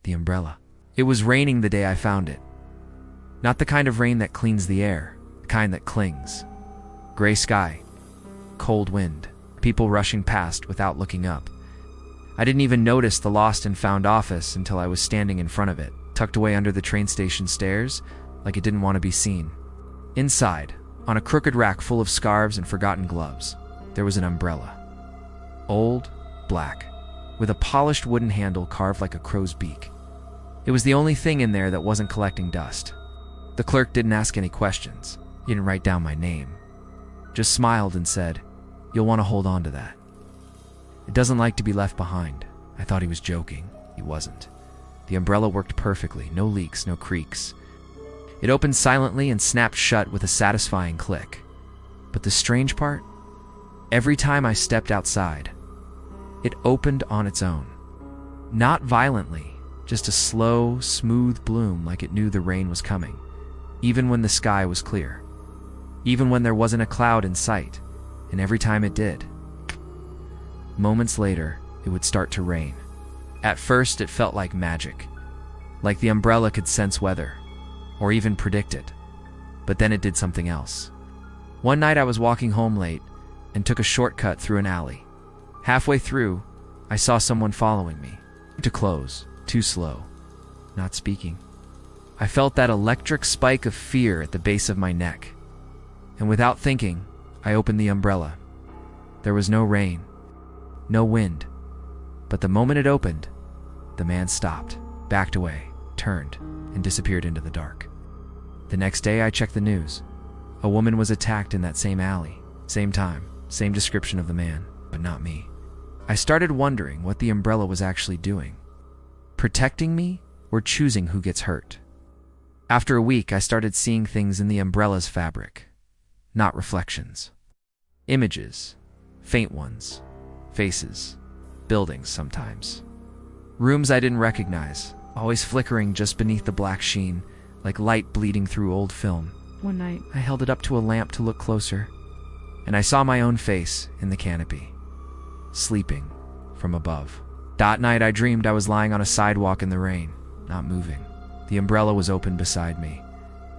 The umbrella. It was raining the day I found it. Not the kind of rain that cleans the air, the kind that clings. Gray sky, cold wind, people rushing past without looking up. I didn't even notice the lost and found office until I was standing in front of it, tucked away under the train station stairs, like it didn't want to be seen. Inside, on a crooked rack full of scarves and forgotten gloves, there was an umbrella. Old, black, with a polished wooden handle carved like a crow's beak. It was the only thing in there that wasn't collecting dust. The clerk didn't ask any questions. He didn't write down my name. Just smiled and said, "You'll want to hold on to that. It doesn't like to be left behind." I thought he was joking. He wasn't. The umbrella worked perfectly, no leaks, no creaks. It opened silently and snapped shut with a satisfying click. But the strange part? Every time I stepped outside, it opened on its own. Not violently, just a slow, smooth bloom like it knew the rain was coming, even when the sky was clear, even when there wasn't a cloud in sight, and every time it did. Moments later, it would start to rain. At first, it felt like magic, like the umbrella could sense weather, or even predict it. But then it did something else. One night I was walking home late and took a shortcut through an alley. Halfway through, I saw someone following me. To close, too slow, not speaking. I felt that electric spike of fear at the base of my neck. And without thinking, I opened the umbrella. There was no rain, no wind. But the moment it opened, the man stopped, backed away, turned, and disappeared into the dark. The next day, I checked the news. A woman was attacked in that same alley, same time, same description of the man, but not me. I started wondering what the umbrella was actually doing. Protecting me or choosing who gets hurt? After a week, I started seeing things in the umbrella's fabric, not reflections. Images, faint ones, faces, buildings sometimes. Rooms I didn't recognize, always flickering just beneath the black sheen, like light bleeding through old film. One night, I held it up to a lamp to look closer, and I saw my own face in the canopy, sleeping from above. That night I dreamed I was lying on a sidewalk in the rain, not moving. The umbrella was open beside me.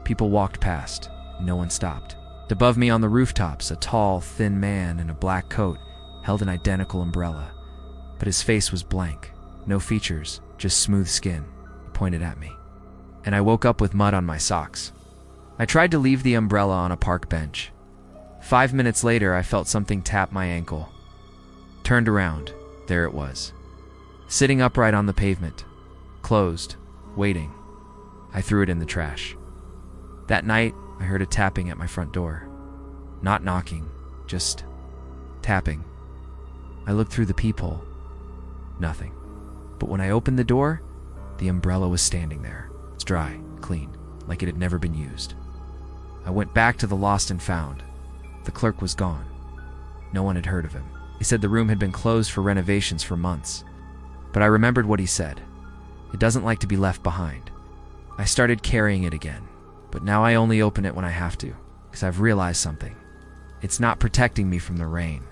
People walked past. No one stopped. Above me on the rooftops, a tall, thin man in a black coat held an identical umbrella, but his face was blank. No features, just smooth skin. He pointed at me. And I woke up with mud on my socks. I tried to leave the umbrella on a park bench. 5 minutes later, I felt something tap my ankle. Turned around. There it was. Sitting upright on the pavement. Closed. Waiting. I threw it in the trash. That night, I heard a tapping at my front door. Not knocking, just tapping. I looked through the peephole. Nothing. But when I opened the door, the umbrella was standing there. It's dry, clean, like it had never been used. I went back to the lost and found. The clerk was gone. No one had heard of him. He said the room had been closed for renovations for months. But I remembered what he said. It doesn't like to be left behind. I started carrying it again, but now I only open it when I have to, because I've realized something. It's not protecting me from the rain.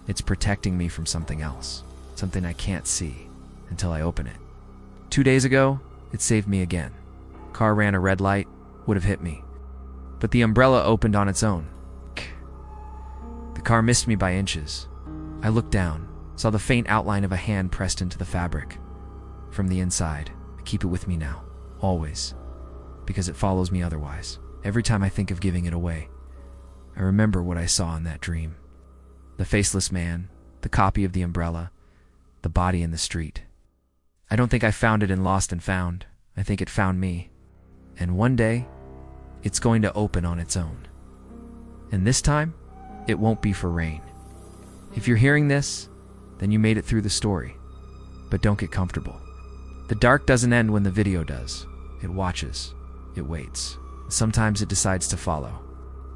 It's protecting me from something else, something I can't see until I open it. 2 days ago, it saved me again. Car ran a red light, would have hit me. But the umbrella opened on its own. The car missed me by inches. I looked down, saw the faint outline of a hand pressed into the fabric. From the inside, I keep it with me now, always, because it follows me otherwise. Every time I think of giving it away, I remember what I saw in that dream. The faceless man, the copy of the umbrella, the body in the street. I don't think I found it in Lost and Found. I think it found me. And one day, it's going to open on its own. And this time, it won't be for rain. If you're hearing this, then you made it through the story. But don't get comfortable. The dark doesn't end when the video does. It watches. It waits. Sometimes it decides to follow.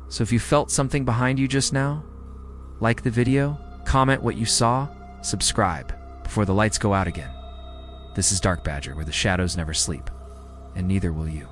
So if you felt something behind you just now, like the video, comment what you saw, subscribe before the lights go out again. This is DarkBadger, where the shadows never sleep, and neither will you.